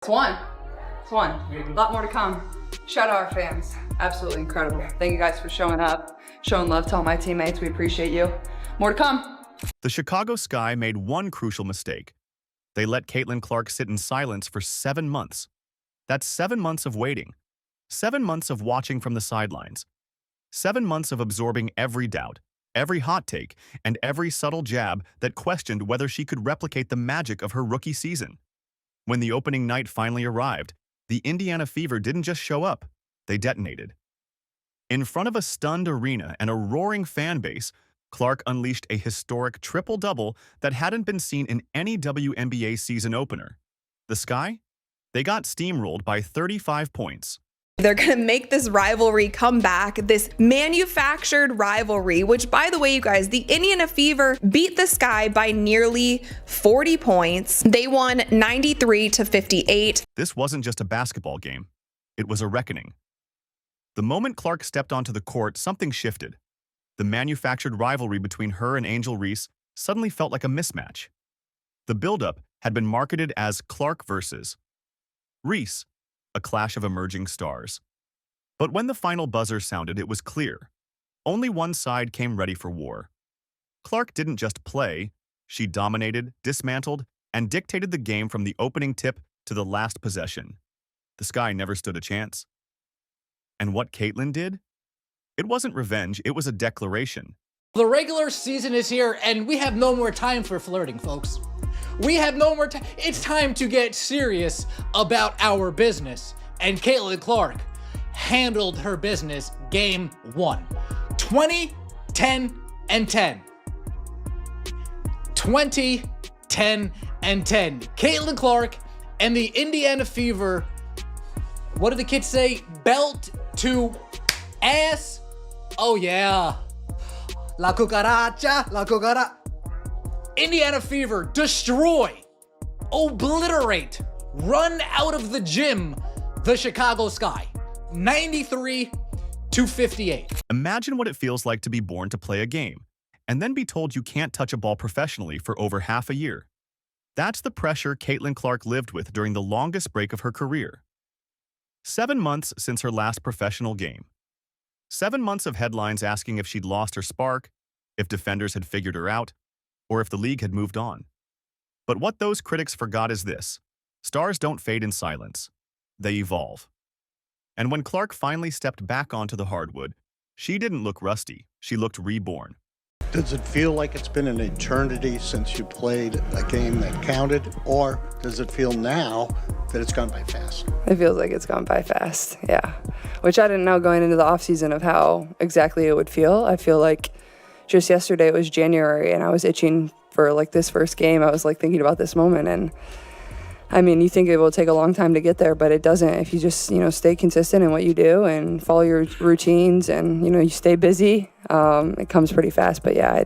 It's one. It's one. A lot more to come. Shout out our fans. Absolutely incredible. Thank you guys for showing up, showing love to all my teammates. We appreciate you. More to come. The Chicago Sky made one crucial mistake. They let Caitlin Clark sit in silence for 7 months. That's 7 months of waiting. 7 months of watching from the sidelines. 7 months of absorbing every doubt, every hot take, and every subtle jab that questioned whether she could replicate the magic of her rookie season. When the opening night finally arrived, the Indiana Fever didn't just show up, they detonated. In front of a stunned arena and a roaring fan base, Clark unleashed a historic triple-double that hadn't been seen in any WNBA season opener. The Sky? They got steamrolled by 35 points. They're going to make this rivalry come back, this manufactured rivalry, which, by the way, you guys, the Indiana Fever beat the Sky by nearly 40 points. They won 93-58. This wasn't just a basketball game. It was a reckoning. The moment Clark stepped onto the court, something shifted. The manufactured rivalry between her and Angel Reese suddenly felt like a mismatch. The buildup had been marketed as Clark versus Reese, a clash of emerging stars. But when the final buzzer sounded, it was clear. Only one side came ready for war. Clark didn't just play, she dominated, dismantled, and dictated the game from the opening tip to the last possession. The Sky never stood a chance. And what Caitlin did? It wasn't revenge, it was a declaration. The regular season is here, and we have no more time for flirting, folks. We have no more time. It's time to get serious about our business. And Caitlin Clark handled her business game 1. 20, 10, and 10. 20, 10, and 10. Caitlin Clark and the Indiana Fever, what do the kids say? Belt to ass. Oh yeah. La cucaracha, la cucaracha. Indiana Fever, destroy, obliterate, run out of the gym, the Chicago Sky, 93-58. Imagine what it feels like to be born to play a game, and then be told you can't touch a ball professionally for over half a year. That's the pressure Caitlin Clark lived with during the longest break of her career. 7 months since her last professional game. 7 months of headlines asking if she'd lost her spark, if defenders had figured her out, or if the league had moved on. But what those critics forgot is this: stars don't fade in silence. They evolve. And when Clark finally stepped back onto the hardwood, she didn't look rusty. She looked reborn. Does it feel like it's been an eternity since you played a game that counted, or does it feel now that it's gone by fast? It feels like it's gone by fast, yeah. Which I didn't know going into the offseason of how exactly it would feel. I feel like just yesterday it was January and I was itching for like this first game. I was like thinking about this moment, and I mean, you think it will take a long time to get there, but it doesn't. If you just, stay consistent in what you do and follow your routines and, you stay busy, it comes pretty fast. But yeah,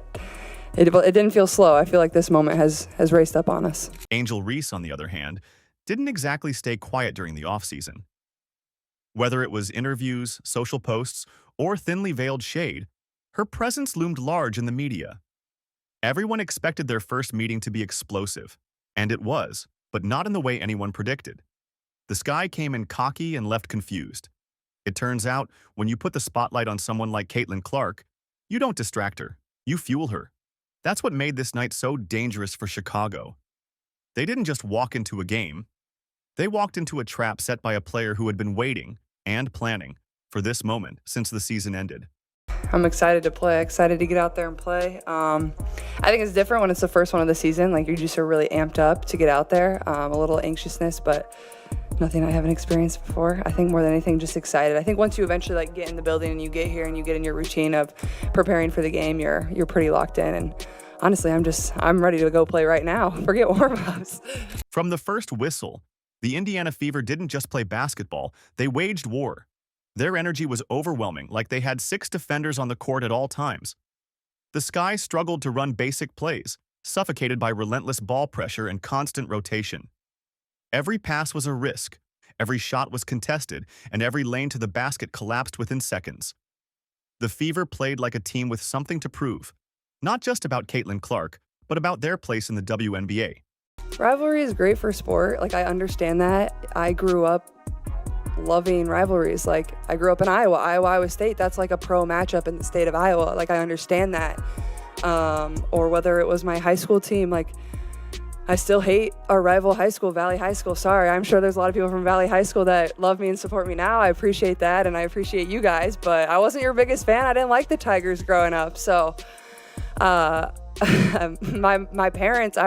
it didn't feel slow. I feel like this moment has raced up on us. Angel Reese, on the other hand, didn't exactly stay quiet during the offseason. Whether it was interviews, social posts, or thinly veiled shade, her presence loomed large in the media. Everyone expected their first meeting to be explosive, and it was, but not in the way anyone predicted. The Sky came in cocky and left confused. It turns out, when you put the spotlight on someone like Caitlin Clark, you don't distract her, you fuel her. That's what made this night so dangerous for Chicago. They didn't just walk into a game. They walked into a trap set by a player who had been waiting and planning for this moment since the season ended. I'm excited to play, excited to get out there and play. I think it's different when it's the first one of the season. Like, you just are really amped up to get out there. A little anxiousness, but nothing I haven't experienced before. I think more than anything, just excited. I think once you eventually get in the building and you get here and you get in your routine of preparing for the game, you're pretty locked in. And honestly, I'm ready to go play right now. Forget warm-ups. From the first whistle, the Indiana Fever didn't just play basketball, they waged war. Their energy was overwhelming, like they had 6 defenders on the court at all times. The Sky struggled to run basic plays, suffocated by relentless ball pressure and constant rotation. Every pass was a risk, every shot was contested, and every lane to the basket collapsed within seconds. The Fever played like a team with something to prove, not just about Caitlin Clark, but about their place in the WNBA. Rivalry is great for sport. Like, I understand that. I grew up loving rivalries. Like, I grew up in Iowa State. That's like a pro matchup in the state of Iowa. Like, I understand that. Or whether it was my high school team, like, I still hate our rival high school, Valley High School. Sorry, I'm sure there's a lot of people from Valley High School that love me and support me now. I appreciate that, and I appreciate you guys, but I wasn't your biggest fan. I didn't like the Tigers growing up. So my parents,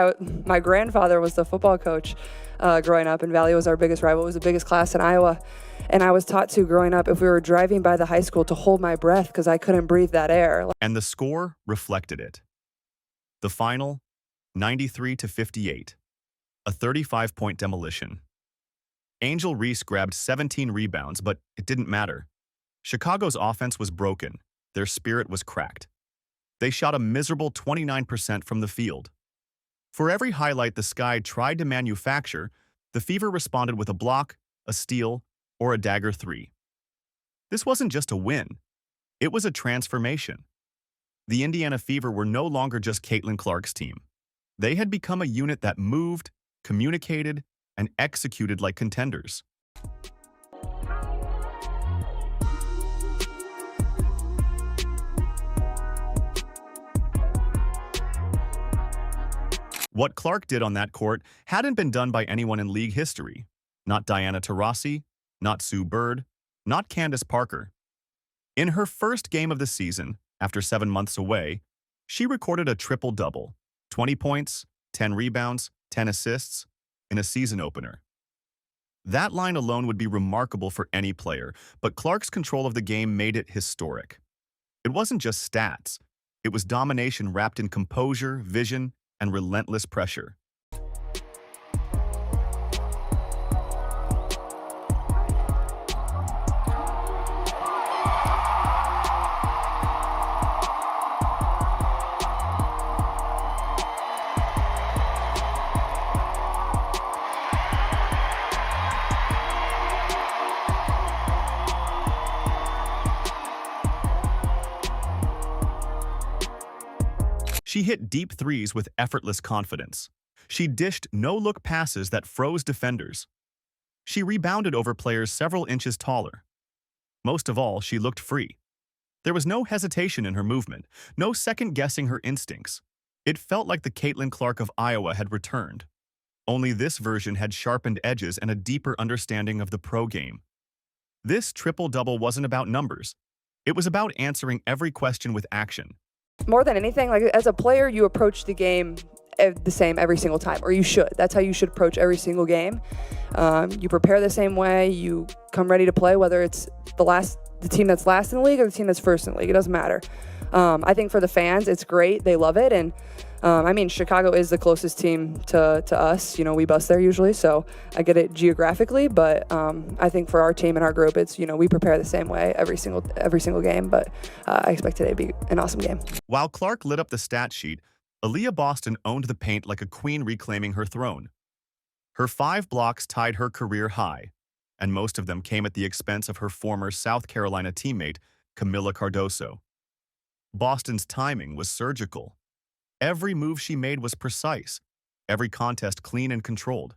my grandfather was the football coach growing up, and Valley was our biggest rival. It was the biggest class in Iowa. And I was taught to, growing up, if we were driving by the high school, to hold my breath because I couldn't breathe that air. And the score reflected it. The final, 93-58, a 35-point demolition. Angel Reese grabbed 17 rebounds, but it didn't matter. Chicago's offense was broken. Their spirit was cracked. They shot a miserable 29% from the field. For every highlight the Sky tried to manufacture, the Fever responded with a block, a steal, or a dagger three. This wasn't just a win. It was a transformation. The Indiana Fever were no longer just Caitlin Clark's team. They had become a unit that moved, communicated, and executed like contenders. What Clark did on that court hadn't been done by anyone in league history. Not Diana Taurasi, not Sue Bird, not Candace Parker. In her first game of the season, after 7 months away, she recorded a triple-double, 20 points, 10 rebounds, 10 assists, in a season opener. That line alone would be remarkable for any player, but Clark's control of the game made it historic. It wasn't just stats. It was domination wrapped in composure, vision, and relentless pressure. She hit deep threes with effortless confidence. She dished no-look passes that froze defenders. She rebounded over players several inches taller. Most of all, she looked free. There was no hesitation in her movement, no second-guessing her instincts. It felt like the Caitlin Clark of Iowa had returned. Only this version had sharpened edges and a deeper understanding of the pro game. This triple-double wasn't about numbers. It was about answering every question with action. More than anything, like, as a player, you approach the game the same every single time, or you should. That's how you should approach every single game. You prepare the same way. You come ready to play, whether it's the team that's last in the league or the team that's first in the league. It doesn't matter. I think for the fans, it's great. They love it. And I mean, Chicago is the closest team to us. You know, we bus there usually, so I get it geographically. But I think for our team and our group, it's, you know, we prepare the same way every single game. But I expect today to be an awesome game. While Clark lit up the stat sheet, Aaliyah Boston owned the paint like a queen reclaiming her throne. Her 5 blocks tied her career high, and most of them came at the expense of her former South Carolina teammate, Camila Cardoso. Boston's timing was surgical. Every move she made was precise, every contest clean and controlled.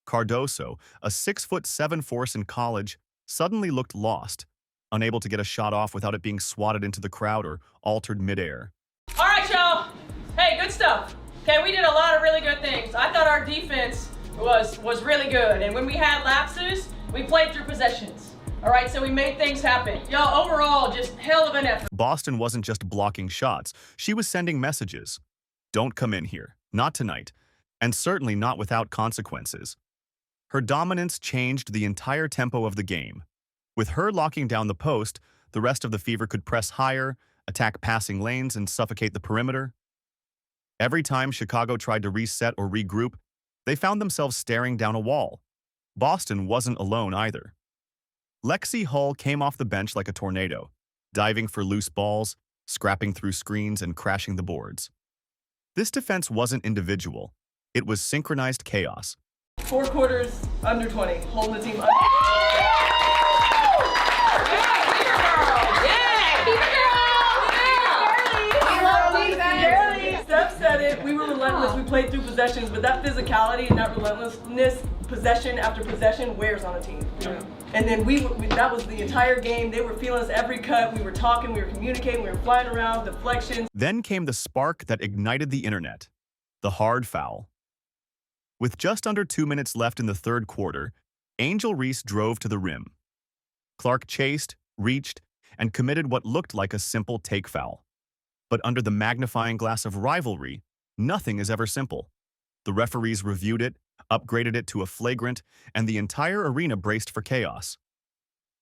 Cardoso, a 6'7" force in college, suddenly looked lost, unable to get a shot off without it being swatted into the crowd or altered midair. All right, y'all. Hey, good stuff. Okay, we did a lot of really good things. I thought our defense was really good, and when we had lapses, we played through possessions. All right, so we made things happen. Y'all, overall, just hell of an effort. Boston wasn't just blocking shots. She was sending messages. Don't come in here. Not tonight. And certainly not without consequences. Her dominance changed the entire tempo of the game. With her locking down the post, the rest of the Fever could press higher, attack passing lanes, and suffocate the perimeter. Every time Chicago tried to reset or regroup, they found themselves staring down a wall. Boston wasn't alone either. Lexi Hull came off the bench like a tornado, diving for loose balls, scrapping through screens, and crashing the boards. This defense wasn't individual. It was synchronized chaos. 4 quarters, under 20, holding the team under. Steph said it. We were relentless. We played through possessions, but that physicality and that relentlessness, possession after possession, wears on a team. Yeah. And then that was the entire game. They were feeling us every cut. We were talking, we were communicating, we were flying around, deflections. Then came the spark that ignited the internet, the hard foul. With just under 2 minutes left in the third quarter, Angel Reese drove to the rim. Clark chased, reached, and committed what looked like a simple take foul. But under the magnifying glass of rivalry, nothing is ever simple. The referees reviewed it, upgraded it to a flagrant, and the entire arena braced for chaos.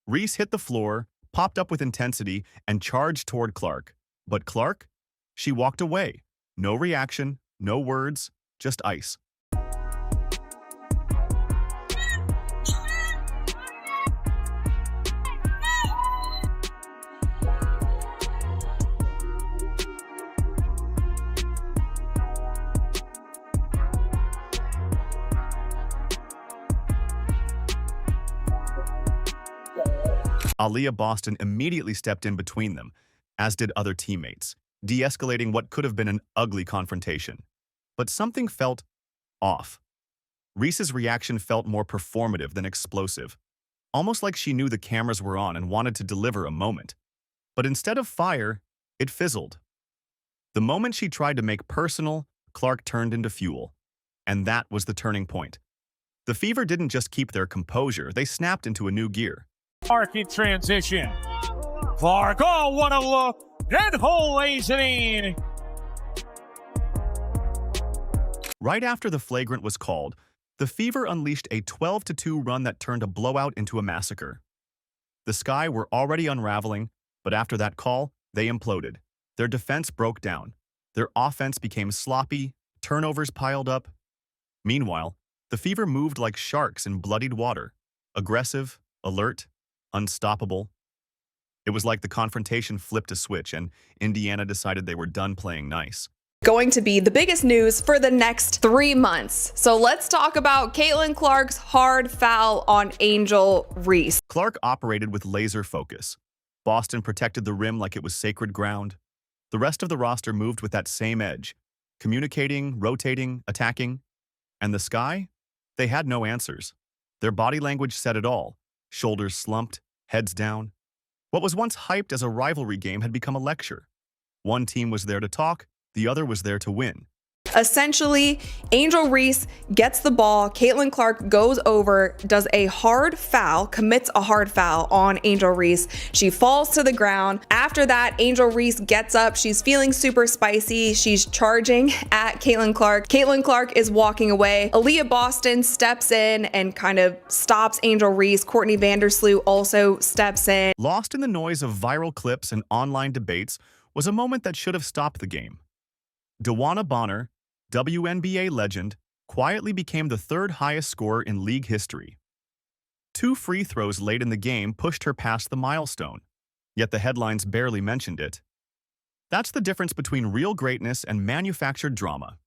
Reese hit the floor, popped up with intensity, and charged toward Clark. But Clark? She walked away. No reaction, no words, just ice. Aaliyah Boston immediately stepped in between them, as did other teammates, de-escalating what could have been an ugly confrontation. But something felt off. Reese's reaction felt more performative than explosive, almost like she knew the cameras were on and wanted to deliver a moment. But instead of fire, it fizzled. The moment she tried to make personal, Clark turned into fuel. And that was the turning point. The Fever didn't just keep their composure, they snapped into a new gear. Clark in transition. Clark, oh, what a look. And Hole lays it in. Right after the flagrant was called, the Fever unleashed a 12-2 run that turned a blowout into a massacre. The Sky were already unraveling, but after that call, they imploded. Their defense broke down. Their offense became sloppy, turnovers piled up. Meanwhile, the Fever moved like sharks in bloodied water, aggressive, alert, unstoppable. It was like the confrontation flipped a switch and Indiana decided they were done playing nice. Going to be the biggest news for the next 3 months. So let's talk about Caitlin Clark's hard foul on Angel Reese. Clark operated with laser focus. Boston protected the rim like it was sacred ground. The rest of the roster moved with that same edge, communicating, rotating, attacking. And the Sky? They had no answers. Their body language said it all. Shoulders slumped, heads down. What was once hyped as a rivalry game had become a lecture. One team was there to talk, the other was there to win. Essentially, Angel Reese gets the ball, Caitlin Clark goes over, does a hard foul, commits a hard foul on Angel Reese. She falls to the ground. After that, Angel Reese gets up. She's feeling super spicy. She's charging at Caitlin Clark. Caitlin Clark is walking away. Aaliyah Boston steps in and kind of stops Angel Reese. Courtney Vandersloot also steps in. Lost in the noise of viral clips and online debates was a moment that should have stopped the game. Dewana Bonner, WNBA legend, quietly became the third highest scorer in league history. 2 free throws late in the game pushed her past the milestone, yet the headlines barely mentioned it. That's the difference between real greatness and manufactured drama.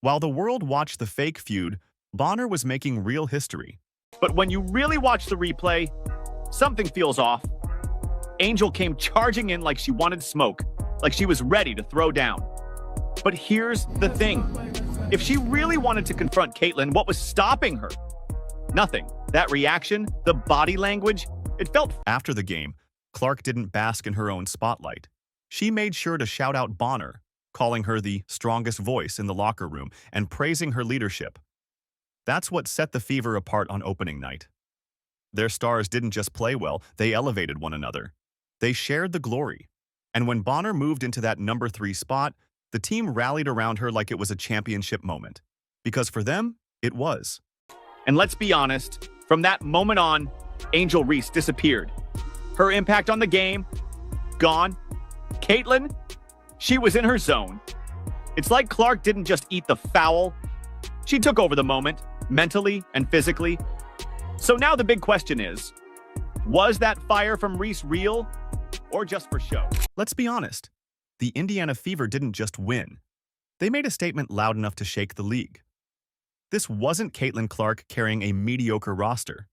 While the world watched the fake feud, Bonner was making real history. But when you really watch the replay, something feels off. Angel came charging in like she wanted smoke, like she was ready to throw down. But here's the thing. If she really wanted to confront Caitlin, what was stopping her? Nothing. That reaction, the body language, it felt... After the game, Clark didn't bask in her own spotlight. She made sure to shout out Bonner, calling her the strongest voice in the locker room and praising her leadership. That's what set the Fever apart on opening night. Their stars didn't just play well, they elevated one another. They shared the glory. And when Bonner moved into that number 3 spot, the team rallied around her like it was a championship moment. Because for them, it was. And let's be honest, from that moment on, Angel Reese disappeared. Her impact on the game, gone. Caitlin, she was in her zone. It's like Clark didn't just eat the foul. She took over the moment, mentally and physically. So now the big question is, was that fire from Reese real or just for show? Let's be honest. The Indiana Fever didn't just win. They made a statement loud enough to shake the league. This wasn't Caitlin Clark carrying a mediocre roster.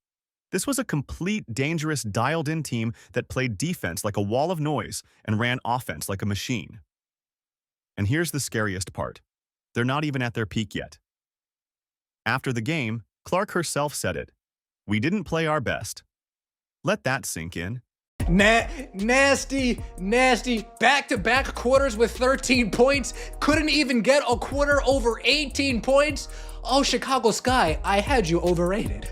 This was a complete, dangerous, dialed-in team that played defense like a wall of noise and ran offense like a machine. And here's the scariest part. They're not even at their peak yet. After the game, Clark herself said it. "We didn't play our best." Let that sink in. Nasty. Back-to-back quarters with 13 points. Couldn't even get a quarter over 18 points. Oh, Chicago Sky, I had you overrated.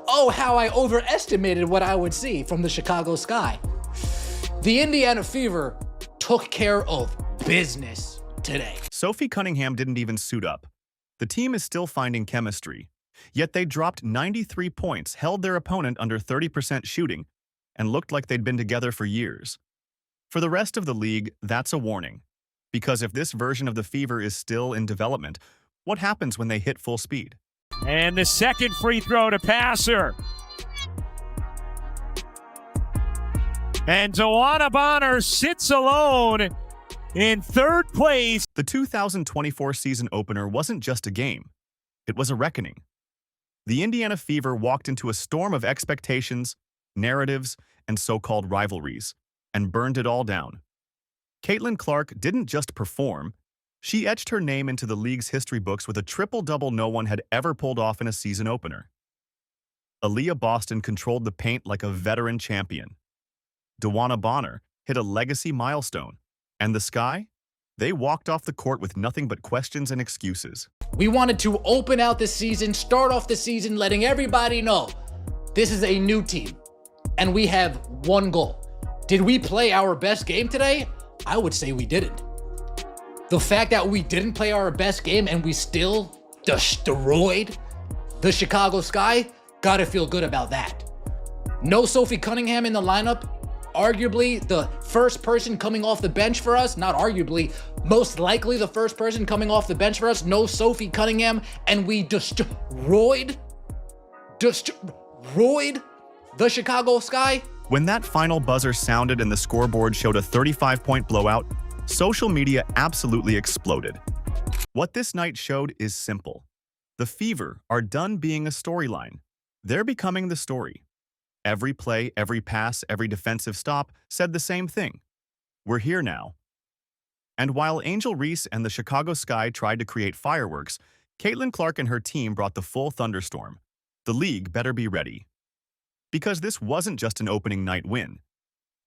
Oh, how I overestimated what I would see from the Chicago Sky. The Indiana Fever took care of business today. Sophie Cunningham didn't even suit up. The team is still finding chemistry. Yet they dropped 93 points, held their opponent under 30% shooting, and looked like they'd been together for years. For the rest of the league, that's a warning. Because if this version of the Fever is still in development, what happens when they hit full speed? And the second free throw to Passer. And Joanna Bonner sits alone in third place. The 2024 season opener wasn't just a game. It was a reckoning. The Indiana Fever walked into a storm of expectations, narratives, and so-called rivalries, and burned it all down. Caitlin Clark didn't just perform. She etched her name into the league's history books with a triple-double no one had ever pulled off in a season opener. Aaliyah Boston controlled the paint like a veteran champion. Joanna Bonner hit a legacy milestone. And the Sky? They walked off the court with nothing but questions and excuses. We wanted to open out the season, start off the season, letting everybody know this is a new team. And we have one goal. Did we play our best game today? I would say we didn't. The fact that we didn't play our best game and we still destroyed the Chicago Sky, gotta feel good about that. No Sophie Cunningham in the lineup. Arguably the first person coming off the bench for us, not arguably, most likely the first person coming off the bench for us, no Sophie Cunningham, and we destroyed the Chicago Sky. When that final buzzer sounded and the scoreboard showed a 35-point blowout, social media absolutely exploded. What this night showed is simple. The Fever are done being a storyline. They're becoming the story. Every play, every pass, every defensive stop said the same thing. We're here now. And while Angel Reese and the Chicago Sky tried to create fireworks, Caitlin Clark and her team brought the full thunderstorm. The league better be ready. Because this wasn't just an opening night win.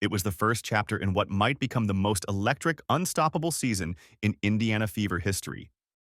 It was the first chapter in what might become the most electric, unstoppable season in Indiana Fever history.